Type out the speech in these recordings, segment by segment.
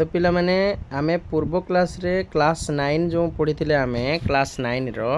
तो पिला माने आमे पूर्व क्लास रे क्लास 9 जो पढ़ी थिले आमे क्लास 9 रो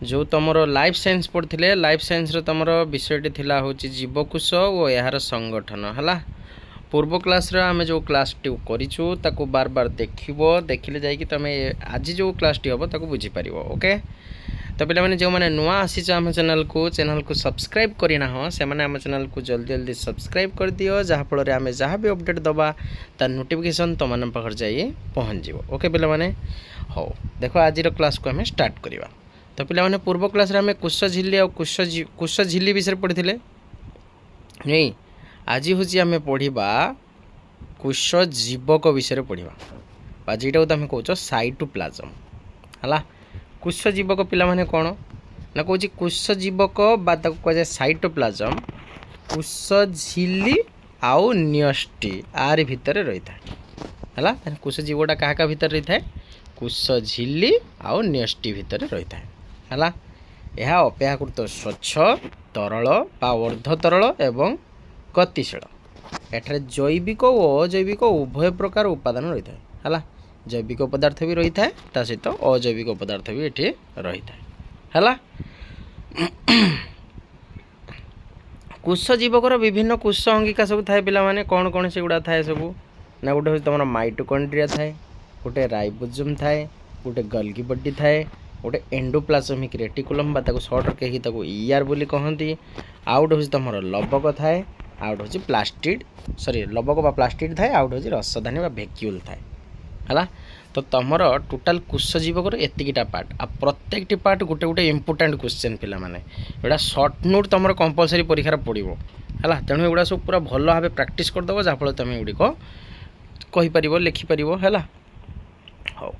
जो तमरो लाइफ साइंस पढ़थिले लाइफ साइंस रो तमरो विषयटी थिला होची जीवकोश और यार संगठन हला। पूर्व क्लास रे आमे जो क्लास टी करिछु ताको बार बार देखिबो देखिले जाई कि तमे आज जो क्लास टी हबो ताको बुझी परिबो। ओके तो पिला माने जो माने नुआ आसी आम चैनल को सब्सक्राइब करिना हो से माने आम चैनल को जल्दी जल्दी सब्सक्राइब कर दियो जहा फल आम जहाँ भी अपडेट दबा तार नोटिफिकेशन तुम मन पाखर जाई पहुँच जीवो। ओके पिला माने हो देखो आज क्लास को आम स्टार्ट करवा। तो पिला माने पूर्व क्लास रे आम कुश झिल्ली और कुश झिल्ली विषय पढ़ी नहीं आज हूँ आम पढ़ा कुश जीवक विषय पढ़ा आज यहाँ तुम कौच साइटोप्लाज्म है। कुश जीवक पिला माने कौन ना कौच कुश जीवक कहुए साइटोप्लाज्म कुश झिल्ली आउ न्यष्टि आर भितर रही है। कुश जीवटा क्या भितर रही है कुश झिल्ली आउ न्यष्टि भितर रही है। यह अपेक्षाकृत स्वच्छ तरल बा अर्ध तरल एवं गतिशील एठारे जैविक और अजैविक उभय प्रकार उपादान रही है। जैविक पदार्थ भी रही है ता सहित अजैविक पदार्थ भी ये रही है। कुश जीवकर विभिन्न कुश अंगिका सब थाए पिला माने कौन कौन से गुड़ा थाए सब ना गोटे हूँ तुम माइटोकॉन्ड्रिया थाए गोटे राइबोसोम थाए गोटे गल्गी बॉडी थाए गोटे एंडोप्लाज्मिक रेटिकुलम बा ताको शॉर्ट कहीं ताको ईआर बोली कहती आउट हूँ तुम लबक थाए आउट हूँ प्लास्टिड सॉरी लबक बा प्लास्टिड थाए आउट हूँ रसधानी बा भैक्यूल थाए है। तो तुम टोटाल कुश जीवक एतिकीटा पार्ट आ प्रत्येक पार्ट गोटे गोटे इंपोर्टाट क्वेश्चन पिला माने एटा शॉर्ट नोट तुम कंपलसरी परीक्षा पड़ो है। तेणु एगुड़ा सब पूरा भल भाव प्राक्ट करदेव जहाँफल तुम एगुड़िक कहीपर लिखिपर है। हाँ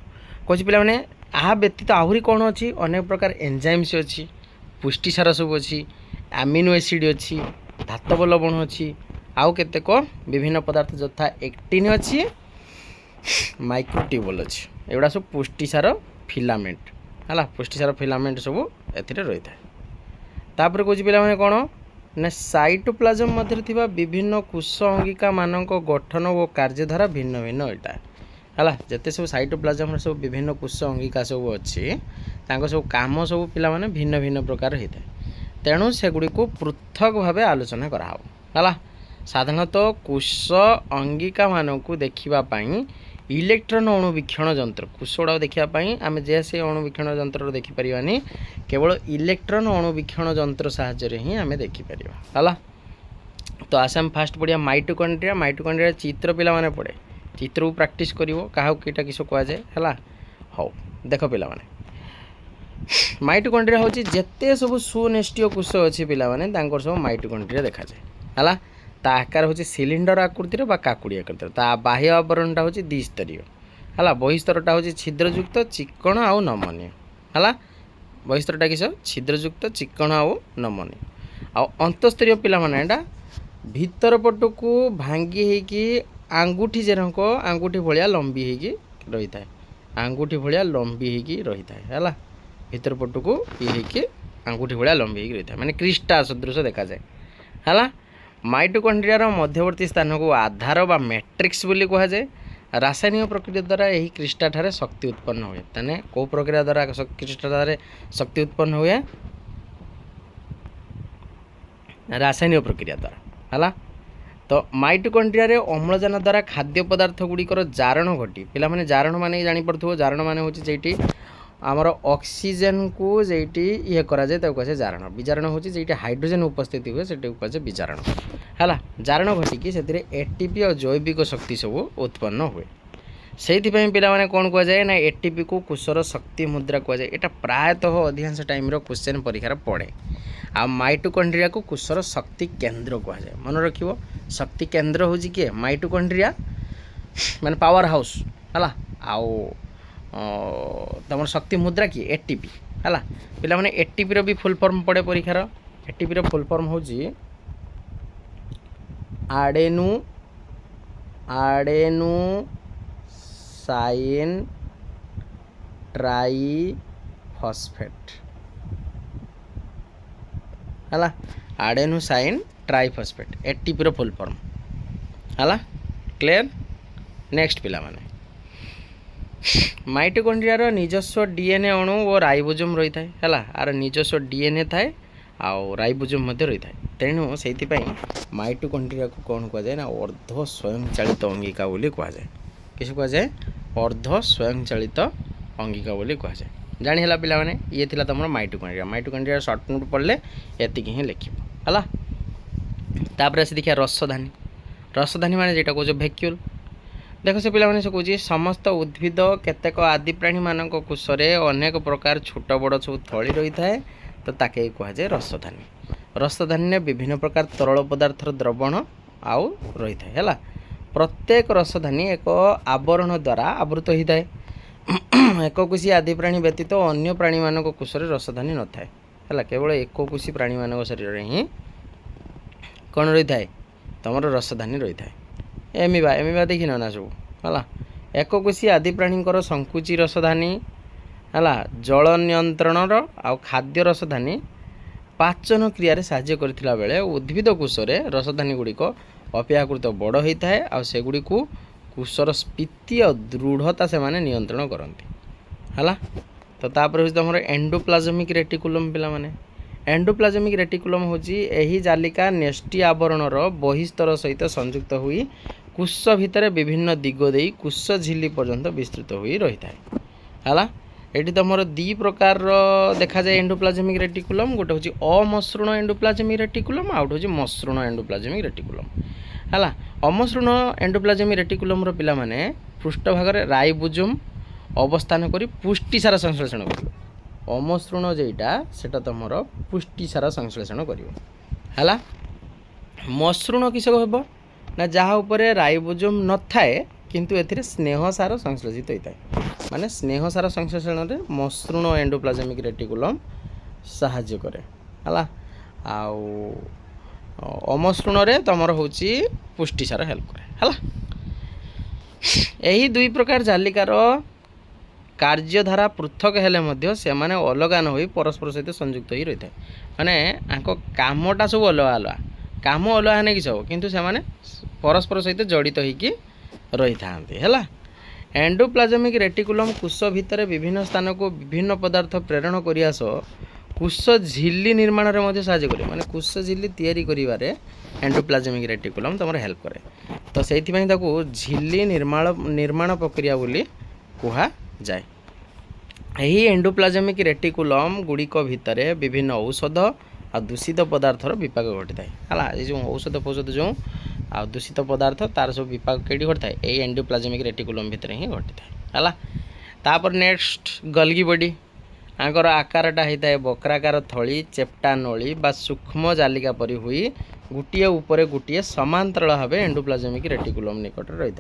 कौच पिला माने आ व्यतीत आहरी कौन अच्छी अनेक प्रकार एंजाइम्स अच्छी पुष्टिसार सब अच्छी अमीनो एसिड अच्छी धातव लवण अच्छी आउ केतेक विभिन्न पदार्थ यथा एक्टिन अच्छी माइक्रोट्यूबुल अच्छी एगुड़ा सब पुष्टिसार फिलामेंट है। पुष्टिसार फिलामेंट सब ए रही है। तापर कौच पिला माने कौन ना साइटोप्लाज्म मध्य थिबा विभिन्न कुश अंगिका मानक गठन और कार्यधारा भिन्न भिन्न यहाँ है। जिते सब साइटोप्लाज्म सब विभिन्न कुश अंगिका सब अच्छी सब काम सब पिला माने भिन्न भिन्न प्रकार होता है। तेणु सेगुड़ी को पृथक भाव आलोचना कराहब है। साधारणतः कुश अंगिका मानक देखापी इलेक्ट्रॉन अणुवीक्षण यंत्र कुश गुड़ा देखापी आम जैसे अणुवीक्षण यंत्र देखिपर केवल इलेक्ट्रॉन अणुवीक्षण यंत्र साहाय्य ही आम देखिपर है। तो आसे आम फास्ट पढ़िया माइटोकॉन्ड्रिया माइटोकॉन्ड्रिया चित्र पिला माने पढ़े चित्र को प्राक्ट कर क्या कईटा किस कहुए है। हाँ देख पिला माने माइटोकॉन्ड्रिया हूँ जिते सब सुनिष्ठीय कुश अच्छी पिला माने सब माइटोकॉन्ड्रिया देखा जाए है। ता आकार हूँ सिलिंडर आकृतिर बा काकुड़ी आकृतिर ता बाह्य आवरणटा हूँ द्विस्तरीय है। बहिस्तरटा हूँ छिद्रयुक्त चिक्कण आउ नमनीय है। बहिस्तरटा किस छिद्रयुक्त चिक्कण आउ नमनीय आउ अंतस्तरीय पिला माने एटा भीतर पटक भांगी होगी आंगुठी जेरक आंगुठी भाया लंबी होगी रही है आंगुठी भाया लंबी होगी रही है। भीतर पटक ये आंगुठी भाया लंबी होगी रही है माने क्रिस्टा सदृश देखा जाए है। माइटोकॉन्ड्रिया मध्यवर्ती स्थान को आधार बा मैट्रिक्स बोली कह जाए। रासायनिक प्रक्रिया द्वारा यही क्रिस्टा ठारे शक्ति उत्पन्न हुए ताने को प्रक्रिया द्वारा क्रिस्टा ठारे शक्ति उत्पन्न हुए रासायनिक प्रक्रिया द्वारा है। तो माइटोकॉन्ड्रिया रे अम्लजान द्वारा खाद्य पदार्थ गुड़िकर जारण घटी पिला माने जारण माने जानीपे जारण माने हूँ जेटी आमर ऑक्सीजन को जेटी ये करा जाए कहे जारण विजारण हूँ जेटी हाइड्रोजन उपस्थित हुए से कहे विजारण है। जारण घटिकी से एटीपी और जैविक शक्ति सब उत्पन्न हुए से पिला माने कौन कह जाए ना एटीपी को कुशर शक्ति मुद्रा कह जाए। यहाँ प्रायतः अधिकांश टाइम क्वेश्चन परीक्षा पड़े आ माइटोकॉन्ड्रिया को कुशर शक्ति केंद्र कह जाए। मन रखियो शक्ति केंद्र हूँ किए माइटोकॉन्ड्रिया माने पावर हाउस है। आउ तुम शक्ति मुद्रा किए एटीपी है। पिला माने एटीपी भी फुल फॉर्म पड़े परीक्षार एटीपी फुल फॉर्म हूँ आडेनु साइन ट्राई फॉस्फेट है। आडेनोसाइन ट्राइफॉस्फेट एटीपी फुल फॉर्म है। क्लियर नेक्स्ट पिला माने माइटोकॉन्ड्रिया रो निजस्व डीएनए अणु और राइबोसोम रही थाए हैला आर निजस्व डीएनए थाए आउ राइबोसोम मध्य रही थाए तेणु से माइटोकॉन्ड्रिया को कौन कह जाए ना अर्ध स्वयंचालित अंगिका बोली कह जाए किस कह जाए अर्ध स्वयंचालित अंगिका बोली कह जाए जानी है पिला माने ये थिला तुम माइटोकॉन्ड्रिया सर्ट नोट पढ़ले एतिक ही लिख है तापर आसी देखिए रसधानी माने जेटा कह भैक्यूल देख से पिला से कौन समस्त उद्भिद केतेक आदि प्राणी मान कोशरे अनेक प्रकार छोट बड़ सब थली रही थाए तो ताके कह जाए रसधानी ने विभिन्न प्रकार तरल पदार्थर द्रवण आउ रही थाए हैला प्रत्येक रसधानी एक आवरण द्वारा आवृत होता है एककोशी आदि प्राणी व्यतीत अन्य प्राणी मान कोशरे रसधानी न थाए हैला केवल एककोशी प्राणी मान शरीर ही कौन रही थाए तुम रसधानी रही थाए एमिबा देखी ना सब है एककोशी आदि प्राणी संकुची रसधानी है जल नियंत्रण आउ खाद्य रसधानी पाचन क्रिया साहाय्य करथिला बेले उद्भिद कोशरे रसधानी गुड़िक अपेक्षाकृत बड़ होता है आ सेगुड़ी को कोशर स्फीति और दृढ़ता से माने नियंत्रण करती है तो तापर तुम एंडोप्लाज्मिक रेटिकुलम पिला माने एंडोप्लाज्मिक रेटिकुलम होची एही जालिका नेष्टि आवरणर बहिस्तर सहित संयुक्त हुई कोश भितर विभिन्न दिग देई कोश झिल्ली पर्यंत विस्तृत हुई रही थाए है एटी तुम दी प्रकार देखा जाए एंडोप्लाज्मिक रेटिकुलम गोटे हूँ अमसृण एंडोप्लाज्मिक रेटिकुलम आउट हूँ मसृण एंडोप्लाज्मिक रेटिकुलम है अमसृण एंडोप्लाज्मिक रेटिकुलम पिला माने पृष्ठभाग राइबोसोम अवस्थान करी पुष्टिसार संश्लेषण कर अमसृण जेटा सेटा तुम पुष्टिसार संश्लेषण कर मसृण किस हम ना जहाँ उपरे राइबोसोम न थाए किंतु एथिरे स्नेह सार संश्लेषित होता है माने स्नेह सार संश्लेषण में मसृण एंडोप्लाज्मिक रेटिकुलम साहाय्य करे है आउ अमसृण रे तुमर होची पुष्टिसार हेल्प करे है यही दुई प्रकार जालिकार कार्यधारा पृथक हेले मध्य से माने अलगा न होई परस्पर सहित संयुक्त ही रही है माने आंको कामटा सब अलग अलग काम अलग है कि सब किंतु से माने परस्पर सहित जड़ित होइकी रही थांती है एंडोप्लाज्मिक रेटिकुलम कोश भितर विभिन्न स्थान को विभिन्न पदार्थ प्रेरण करिया कोश झिल्ली निर्माण में मध्य साहाय्य करे माने कोश झिल्ली तैयारी करिवारे एंडोप्लाज्मिक रेटिकुलम तुम हेल्प करे तो से झिल्ली निर्माण प्रक्रिया बोली कहा जाए यही एंडोप्लाज्मिक रेटिकुलम गुड़िक भितर विभिन्न औषध आ दूषित पदार्थर विपाक घटी है जो औषध फौषध जो आ दूषित पदार्थ तार सब विपाक कहीं घटी है यही एंडोप्लाज्मिक रेटिकुलम भितर ही घटी है तापर नेक्स्ट गल्गी बॉडी आंकर आकारटा होता है बक्राकार थली चेप्टा नली बा सूक्ष्म जालिका परी हुई गोटे उपरे गोटे समांतराल भाव एंडोप्लाज्मिक रेटिकुलम निकट रही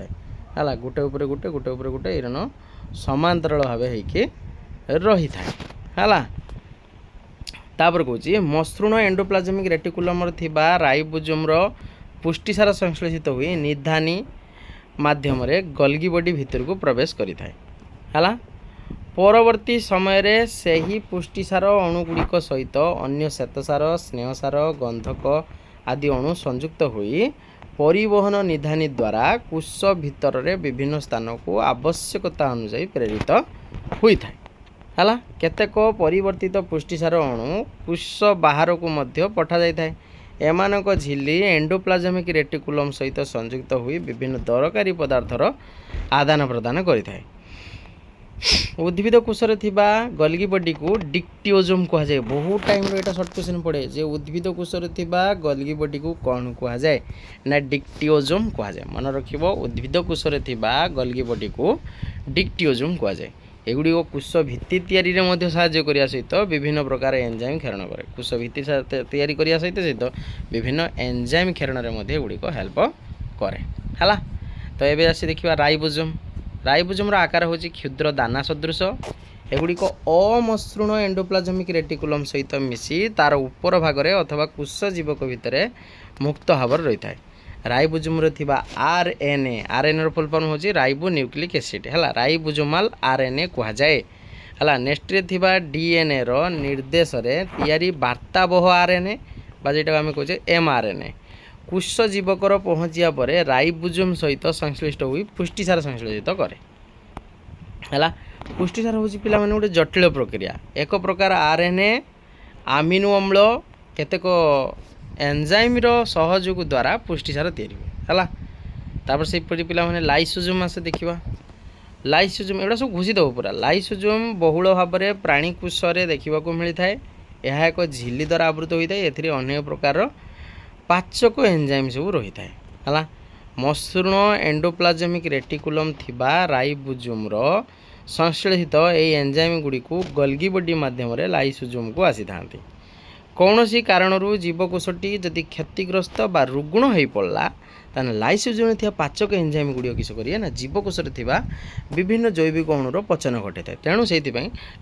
है गोटे उपरे गोटे गोटे उपरे गोटे एरन समांतराल भाव रही है तापर कौची मसृण एंडोप्लाज्मिक रेटिकुलम थिबा राइबोसोम पुष्टिसार संश्लेषित हुई निधानी माध्यम गल्गी बॉडी भितर को प्रवेश करि थाए है परवर्ती समय रे सेही पुष्टिसार अणुगुड़िक सहित अन्य श्वेतसार स्नेहसार गंधक आदि अणु संयुक्त हुई परिवहन निधानी द्वारा कोश भितर रे विभिन्न स्थान को आवश्यकता अनुसार प्रेरित होता है केतेक परिवर्तित पुष्टिसार अणु कोश बाहर को मध्य पठा जाय थाए एमानक झिल्ली एंडोप्लाज्मिक रेटिकुलम सहित संयुक्त हुई विभिन्न दरकारी पदार्थर आदान प्रदान करिथाए उद्भिद कोशरे थिबा गल्गी बॉडी को डिक्टिओजोम कहा जाए बहुत टाइम रो एटा शॉर्ट क्वेश्चन पड़े जे उद्भिद कोशरे थिबा गल्गी बॉडी को कौन कहा जाए ना डिक्टिओजोम कहा जाए मन रखिबो उद्भिद कोशरे थिबा गल्गी बॉडी को डिक्टिओजोम कहा जाए एगुड़ी कोश भित्ति तैयारी रे मध्य साहाय्य करिया सहित विभिन्न प्रकार एंजाइम खेरण करे कोश भित्ति तैयारी करिया सहित विभिन्न एंजाइम खेरण रे मध्य एगुड़ी को हेल्प करे हला तो एबे आसी देखिबा राइबोसोम आकार होची क्षुद्र दाना सदृश एगुड़ी अमसृण एंडोप्लाज्मिक रेटिकुलम सहित मिसी तार ऊपर भागरे अथवा कोश जीवक भितर मुक्त भाव रही है राइबोसोम आरएनए रो फुल फॉर्म होची राइबो न्यूक्लिक एसिड है राइबोसोमाल आरएनए कहा जाए है नेक्स्ट रे थिबा डीएनए रो निर्देश रे तैयारी वार्ताबह आरएनए बा जेटा आमे कहचे एमआरएनए कुश जीवकर पहुँचा पर राइबोसोम सहित संश्लिष्ट हुई पुष्टिसार संश्लेषित करे है। पुष्टिसार हूँ पिला माने गोटे जटिल प्रक्रिया एक प्रकार आरएनए आमिनो अम्ल केतेक एंजाइम सहयोग द्वारा पुष्टिसार तैयारी है। तापर से पिला माने लाइसोसोम आसे देखिबा लाइसोसोम एटा सब घुसी दब पूरा लाइसोसोम बहुल भाव में प्राणीकोश देखा मिलता है। यह एक झिल्ली द्वारा आवृत होता है। एथिरे अनेक प्रकार पाचक एंजाइम सब रही है। मसृण एंडोप्लाज्मिक रेटिकुलम थिबा राइबोसोम संश्लेषित यह एंजाइम गुड़ी को गोल्गी बॉडी माध्यम लाइसोसोम को आसी था। कौन सी कारण जीवकोशटी जदि क्षतिग्रस्त बा रुग्ण हो पड़ा ताने लाइसोसोम थी पाचक एंजाइम गुड़ी किस करिए ना जीवकोश विभिन्न जैविक अणुर पचन घटे था। तेणु से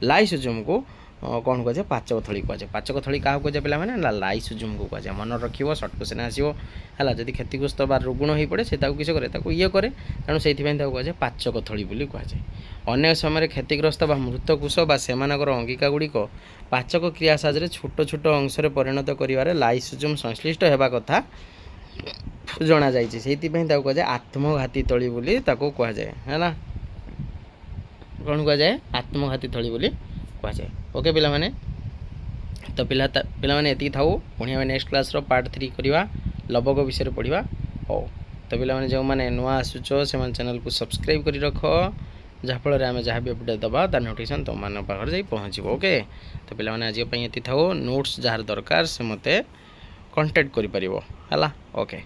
लाइसोसोम को कौन कहुए पाचक थली कहुए। पाचक थली क्या कहुए पे ना लाइसोसोम को कहुए। मन रखिए सर्ट क्वेश्चन आसो है जदि क्षतिग्रस्त बा रुग्ण हो पड़े से किस करे ये कै तेणु से कहुए पाचक थली बोली कहुए। अनेक समय क्षतिग्रस्त बा मृतकोश बा सेमानकर अंगिका गुड़िक पाचक क्रिया साहाय्य छोट छोट अंशरे परिणत कर लाइसोसोम संश्लिष्ट होगा कथा जना जाए कहुए आत्मघाती थली बोली कहुए है। कौन कहुए आत्मघाती थली बोली कहुए। ओके पिला माने तो पिला माने एति थाउ पुणी आम नेक्स्ट क्लास पार्ट 3 करवा लवक विषय पढ़ा। हो तो पिला माने जो माने नुआ आसुच से चैनल को सब्सक्राइब कर रख जहाँफल आम जहाँ भी अपडेट दबा तार नोटिफिकेशन तुम मान पाखे जाई पहुँचो। ओके तो पिला माने आज ये थाउ नोट्स जार दरकार से मते कांटेक्ट करि परिबो हला। ओके।